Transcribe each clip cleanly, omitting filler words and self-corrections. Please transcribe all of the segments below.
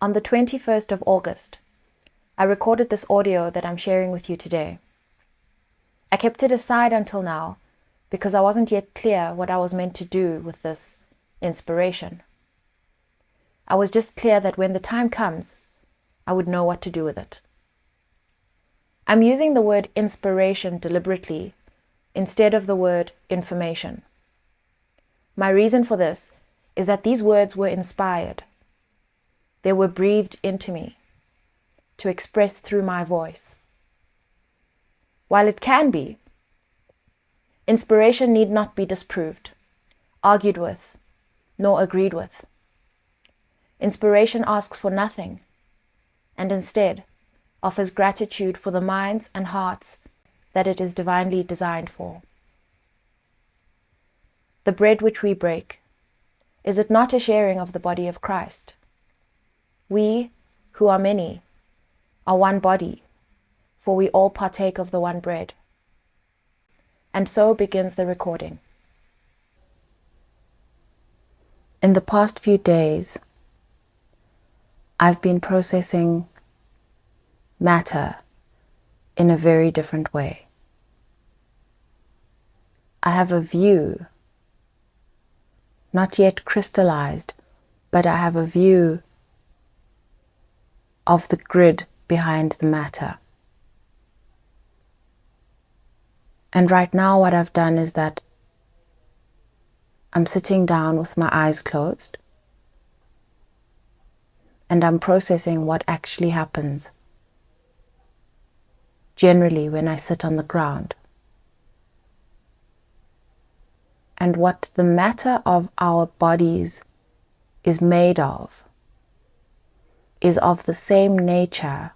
On the 21st of August, I recorded this audio that I'm sharing with you today. I kept it aside until now because I wasn't yet clear what I was meant to do with this inspiration. I was just clear that when the time comes, I would know what to do with it. I'm using the word inspiration deliberately instead of the word information. My reason for this is that these words were inspired. They were breathed into me to express through my voice. While it can be, inspiration need not be disproved, argued with, nor agreed with. Inspiration asks for nothing, and instead offers gratitude for the minds and hearts that it is divinely designed for. The bread which we break, is it not a sharing of the body of Christ? We, who are many, are one body, for we all partake of the one bread. And so begins the recording. In the past few days, I've been processing matter in a very different way. I have a view, not yet crystallized, but I have a view of the grid behind the matter. And right now what I've done is that I'm sitting down with my eyes closed and I'm processing what actually happens generally when I sit on the ground. And what the matter of our bodies is made of is of the same nature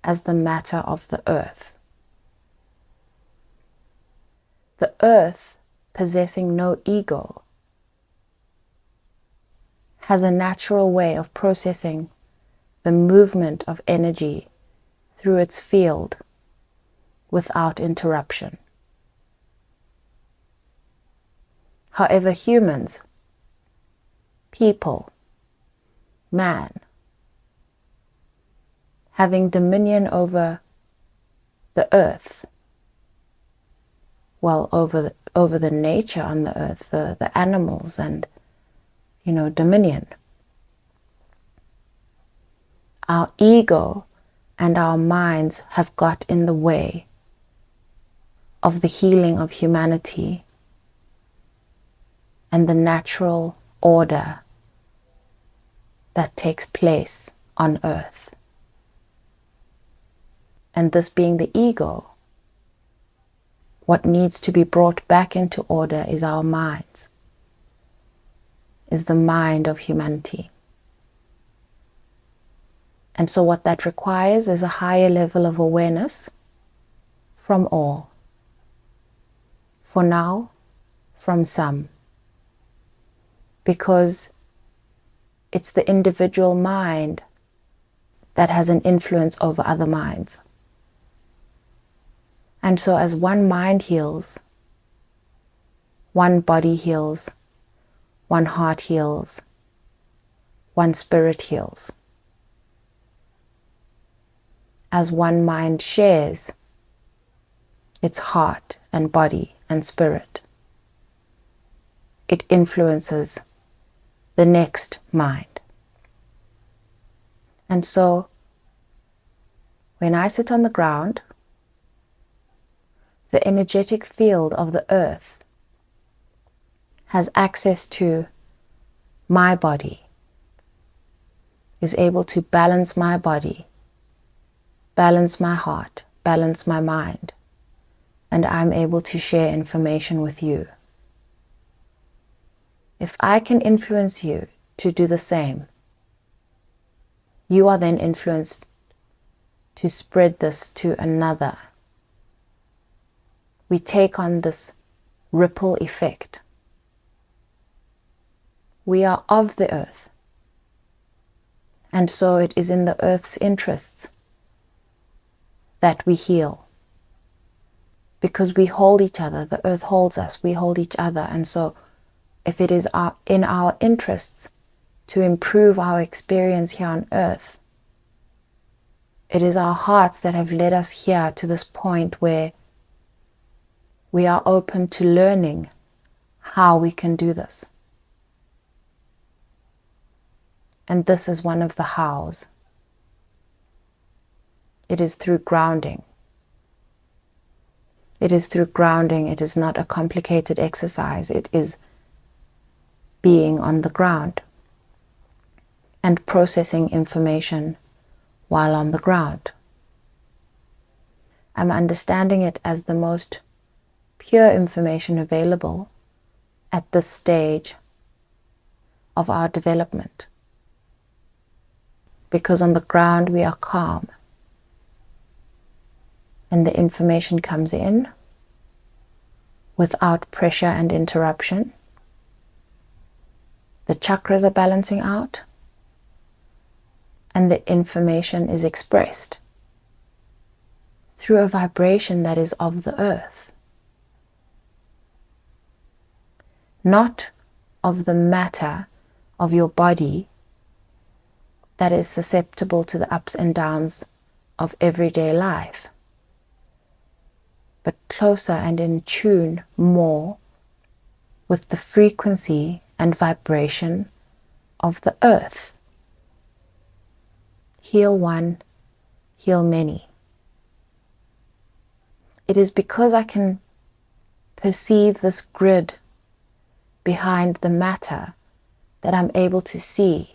as the matter of the earth. The earth, possessing no ego, has a natural way of processing the movement of energy through its field without interruption. However, humans, people, man, having dominion over the earth, well, over the nature on the earth, the animals and, dominion. Our ego and our minds have got in the way of the healing of humanity and the natural order that takes place on earth. And this being the ego, what needs to be brought back into order is our minds, is the mind of humanity. And so what that requires is a higher level of awareness from all. For now, from some. Because it's the individual mind that has an influence over other minds. And so as one mind heals, one body heals, one heart heals, one spirit heals. As one mind shares its heart and body and spirit, it influences the next mind. And so when I sit on the ground, the energetic field of the earth has access to my body, is able to balance my body, balance my heart, balance my mind, and I'm able to share information with you. If I can influence you to do the same, you are then influenced to spread this to another. We take on this ripple effect. We are of the earth, and so it is in the earth's interests that we heal. Because we hold each other, the earth holds us, we hold each other, and so if it is in our interests to improve our experience here on earth. It is our hearts that have led us here to this point where we are open to learning how we can do this. And this is one of the hows. It is through grounding. It is through grounding. It is not a complicated exercise. It is being on the ground and processing information while on the ground. I'm understanding it as the most pure information available at this stage of our development. Because on the ground we are calm, and the information comes in without pressure and interruption. The chakras are balancing out, and the information is expressed through a vibration that is of the earth, not of the matter of your body that is susceptible to the ups and downs of everyday life, but closer and in tune more with the frequency and vibration of the earth. Heal one, heal many. It is because I can perceive this grid behind the matter that I'm able to see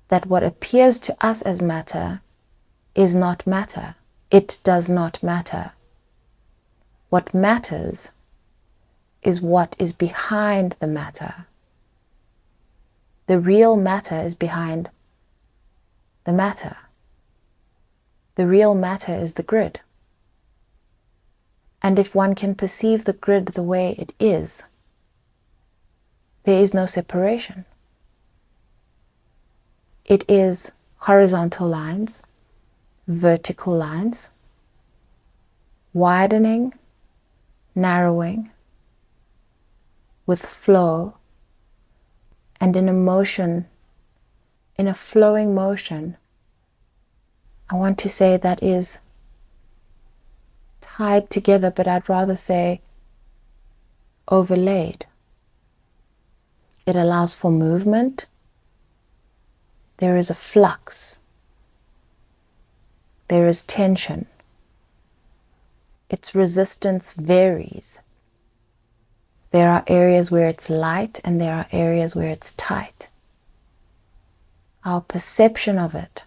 that what appears to us as matter is not matter. It does not matter. What matters is what is behind the matter. The real matter is behind the matter. The real matter is the grid. And if one can perceive the grid the way it is, there is no separation. It is horizontal lines, vertical lines, widening, narrowing, with flow, and in a motion, in a flowing motion. I want to say that is tied together, but I'd rather say overlaid. It allows for movement. There is a flux. There is tension. Its resistance varies. There are areas where it's light and there are areas where it's tight. Our perception of it,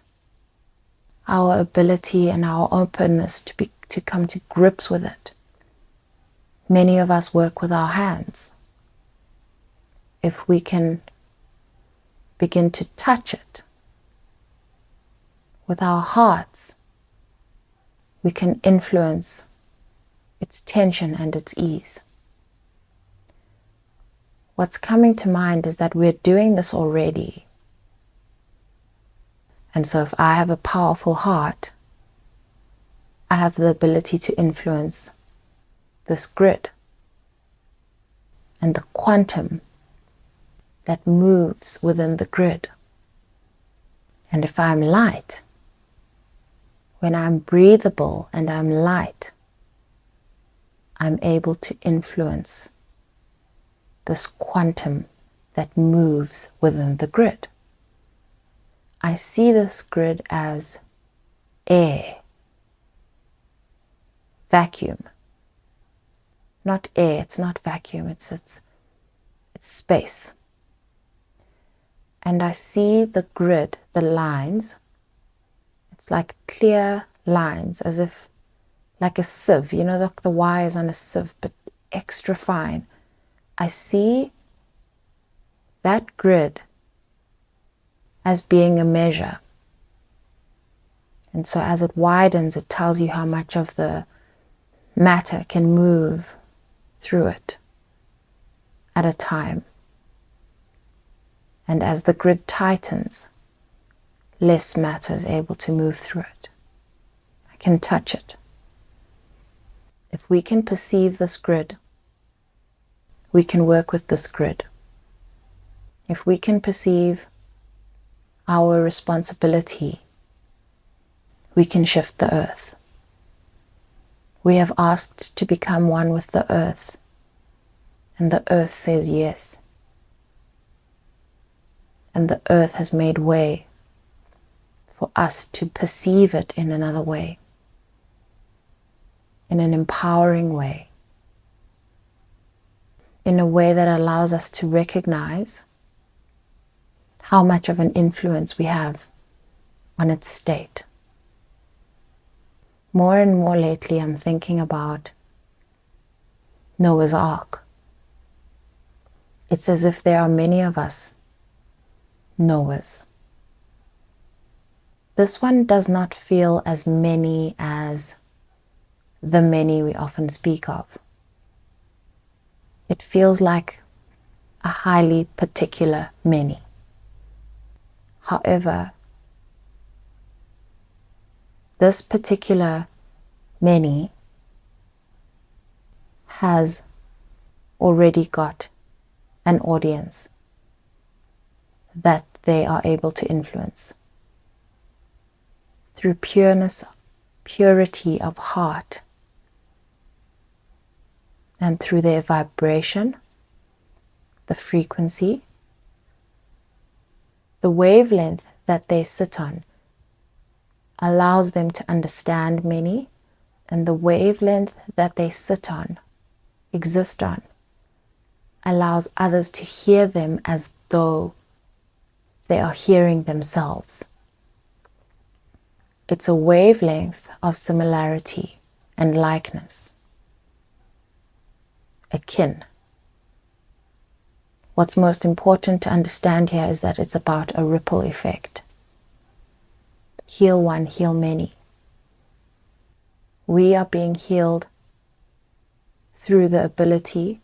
our ability and our openness to come to grips with it. Many of us work with our hands. If we can begin to touch it with our hearts, we can influence its tension and its ease. What's coming to mind is that we're doing this already. And so if I have a powerful heart, I have the ability to influence this grid and the quantum that moves within the grid. And if I'm light, when I'm breathable and I'm light, I'm able to influence this quantum that moves within the grid. I see this grid as air, vacuum. Not air, it's not vacuum, it's space. And I see the grid, the lines, it's like clear lines, as if like a sieve, you know, the wires on a sieve, but extra fine. I see that grid as being a measure. And so as it widens, it tells you how much of the matter can move through it at a time. And as the grid tightens, less matter is able to move through it. I can touch it. If we can perceive this grid, we can work with this grid. If we can perceive our responsibility, we can shift the earth. We have asked to become one with the earth, and the earth says yes. And the earth has made way for us to perceive it in another way, in an empowering way, in a way that allows us to recognize how much of an influence we have on its state. More and more lately, I'm thinking about Noah's Ark. It's as if there are many of us Noahs. This one does not feel as many as the many we often speak of. It feels like a highly particular many. However, this particular many has already got an audience that they are able to influence. Through purity of heart, and through their vibration, the frequency, the wavelength that they sit on allows them to understand many, and the wavelength that they sit on, exist on, allows others to hear them as though they are hearing themselves. It's a wavelength of similarity and likeness, akin. What's most important to understand here is that it's about a ripple effect. Heal one, heal many. We are being healed through the ability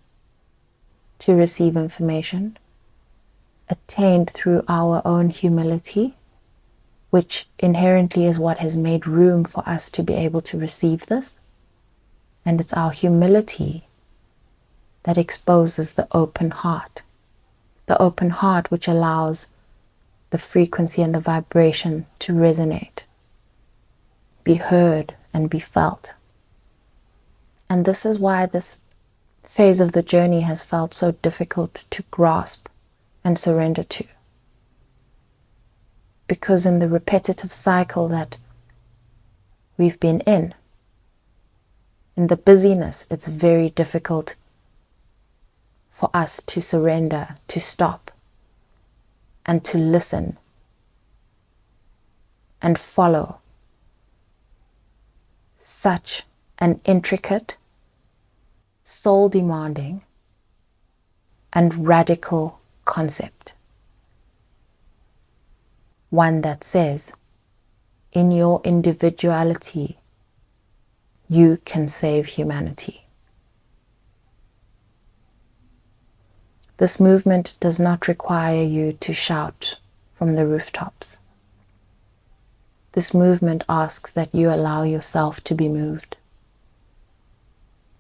to receive information, attained through our own humility, which inherently is what has made room for us to be able to receive this. And it's our humility that exposes the open heart which allows the frequency and the vibration to resonate, be heard and be felt. And this is why this phase of the journey has felt so difficult to grasp and surrender to. Because in the repetitive cycle that we've been in the busyness, it's very difficult for us to surrender, to stop, and to listen and follow such an intricate, soul-demanding, and radical concept. One that says, in your individuality, you can save humanity. This movement does not require you to shout from the rooftops. This movement asks that you allow yourself to be moved.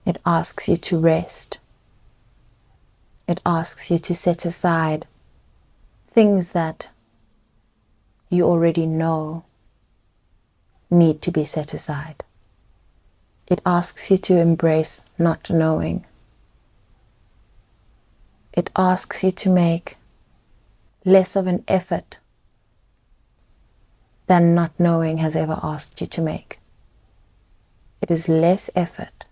It asks you to rest. It asks you to set aside things that you already know need to be set aside. It asks you to embrace not knowing. It asks you to make less of an effort than not knowing has ever asked you to make. It is less effort.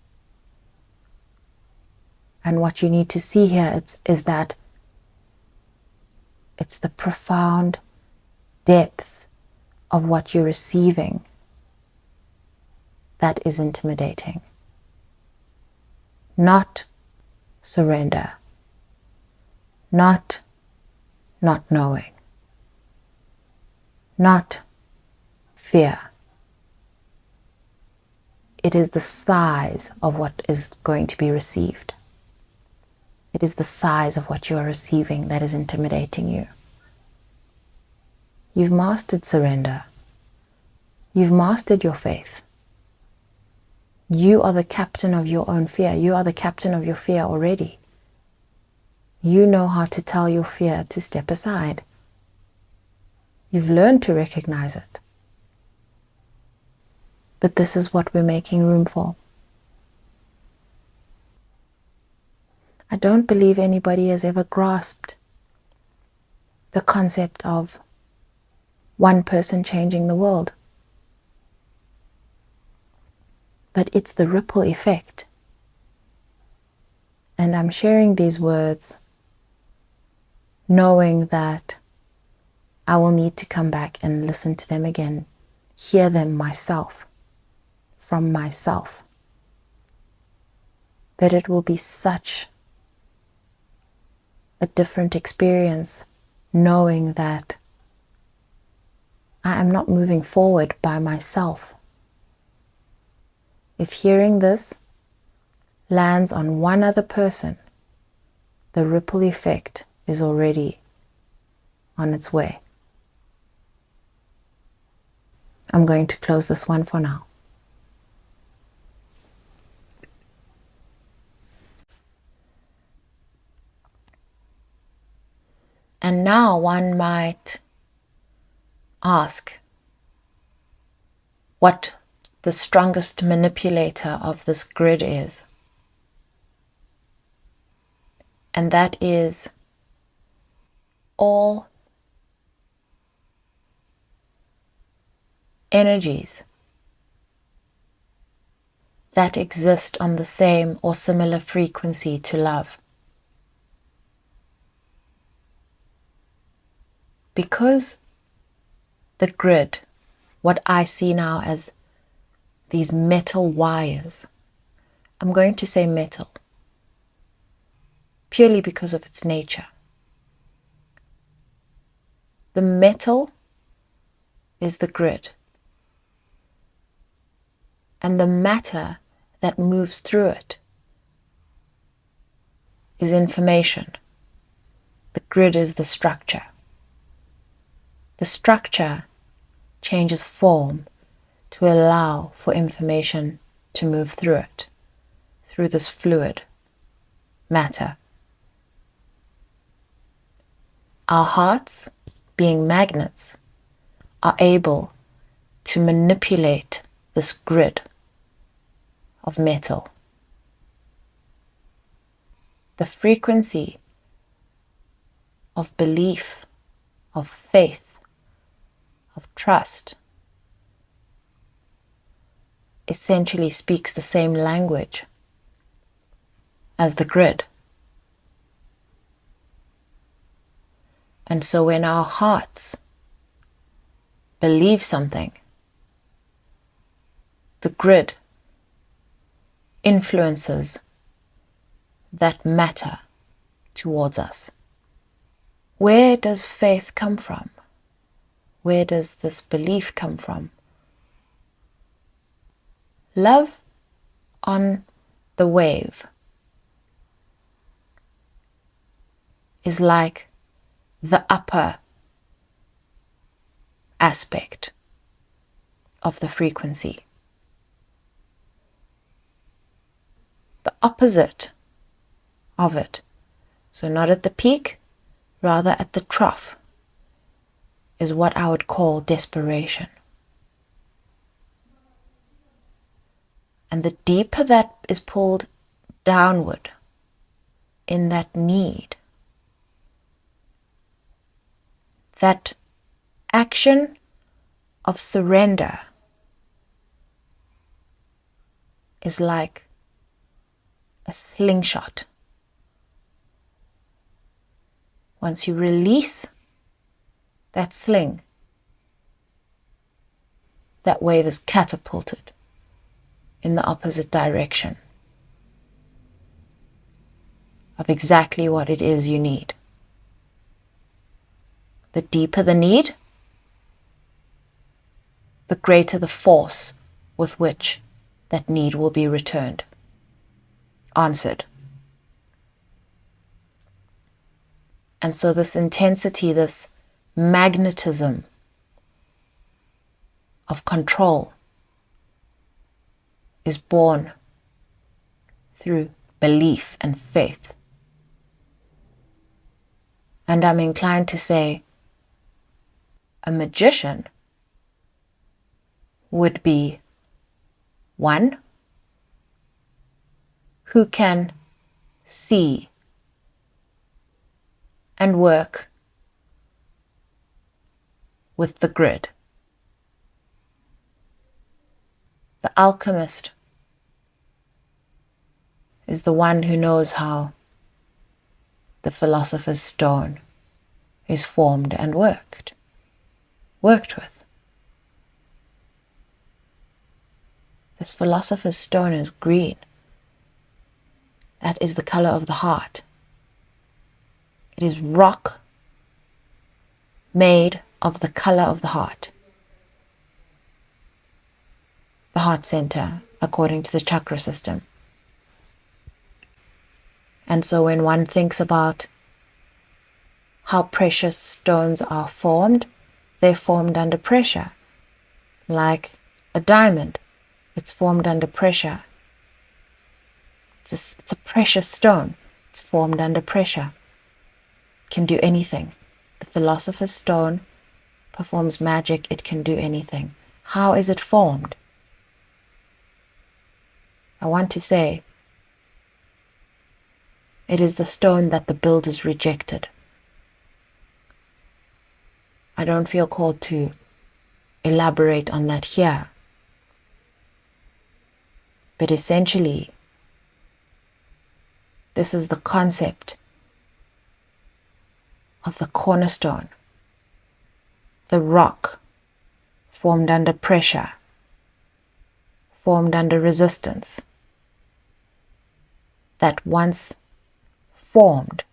And what you need to see here is that it's the profound depth of what you're receiving that is intimidating. Not surrender. Not knowing. Not fear. It is the size of what is going to be received. It is the size of what you are receiving that is intimidating you. You've mastered surrender. You've mastered your faith. You are the captain of your own fear. You are the captain of your fear already. You know how to tell your fear to step aside. You've learned to recognize it. But this is what we're making room for. I don't believe anybody has ever grasped the concept of one person changing the world. But it's the ripple effect. And I'm sharing these words knowing that I will need to come back and listen to them again, hear them myself, from myself. But it will be such a different experience knowing that I am not moving forward by myself. If hearing this lands on one other person, the ripple effect is already on its way. I'm going to close this one for now. And now one might ask what the strongest manipulator of this grid is. And that is all energies that exist on the same or similar frequency to love. Because the grid, what I see now as these metal wires, I'm going to say metal, purely because of its nature. The metal is the grid, and the matter that moves through it is information. The grid is the structure. The structure changes form to allow for information to move through it, through this fluid matter. Our hearts, being magnets, are able to manipulate this grid of metal. The frequency of belief, of faith, of trust essentially speaks the same language as the grid. And so when our hearts believe something, the grid influences that matter towards us. Where does faith come from? Where does this belief come from? Love on the wave is like the upper aspect of the frequency. The opposite of it, so not at the peak, rather at the trough, is what I would call desperation. And the deeper that is pulled downward in that need, that action of surrender is like a slingshot. Once you release that sling, that wave is catapulted in the opposite direction of exactly what it is you need. The deeper the need, the greater the force with which that need will be returned, answered. And so this intensity, this magnetism of control is born through belief and faith. And I'm inclined to say a magician would be one who can see and work with the grid. The alchemist is the one who knows how the philosopher's stone is formed and worked with. This philosopher's stone is green. That is the color of the heart. It is rock made of the color of the heart. The heart center, according to the chakra system. And so when one thinks about how precious stones are formed, they're formed under pressure. Like a diamond, it's formed under pressure. It's a precious stone. It's formed under pressure. It can do anything. The philosopher's stone performs magic. It can do anything. How is it formed? I want to say it is the stone that the builders rejected. I don't feel called to elaborate on that here. But essentially, this is the concept of the cornerstone, the rock formed under pressure, formed under resistance, that once formed,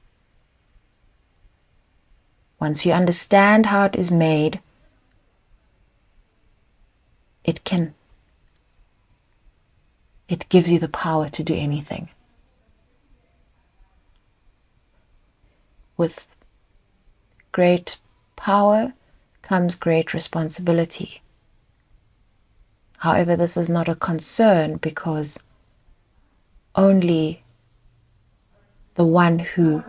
once you understand how it is made, it gives you the power to do anything. With great power comes great responsibility. However, this is not a concern because only the one who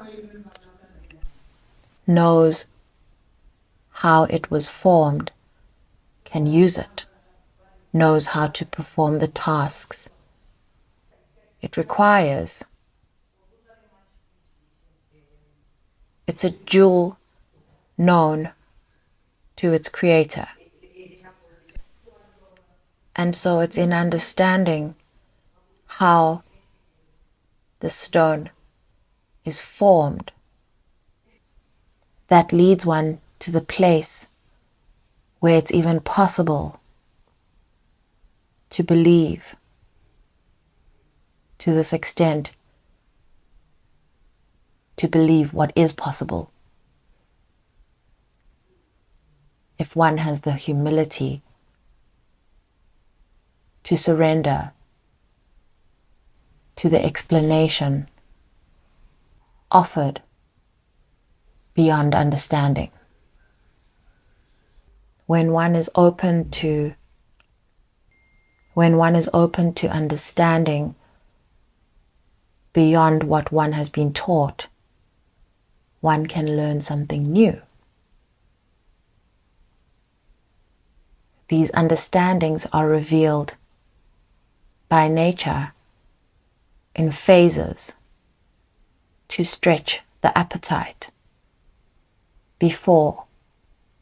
knows how it was formed can use it, knows how to perform the tasks it requires. It's a jewel known to its creator. And so it's in understanding how the stone is formed that leads one to the place where it's even possible to believe to this extent, to believe what is possible. If one has the humility to surrender to the explanation offered beyond understanding. When one is open to understanding beyond what one has been taught, one can learn something new. These understandings are revealed by nature in phases to stretch the appetite before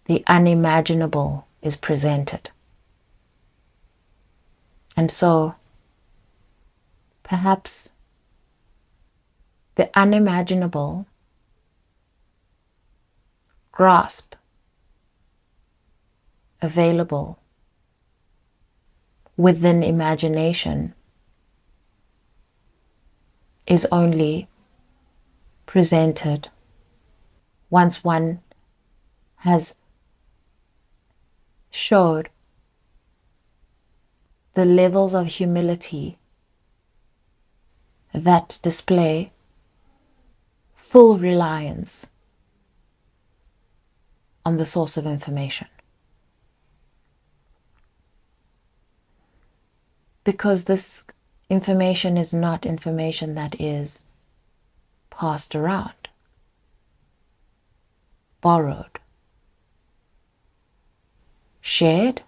the unimaginable is presented. And so, perhaps the unimaginable grasp available within imagination is only presented once one has showed the levels of humility that display full reliance on the source of information. Because this information is not information that is passed around. borrowed. Shared?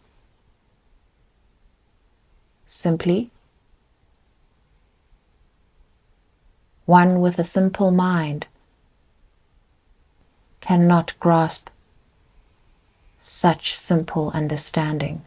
Simply? One with a simple mind cannot grasp such simple understanding.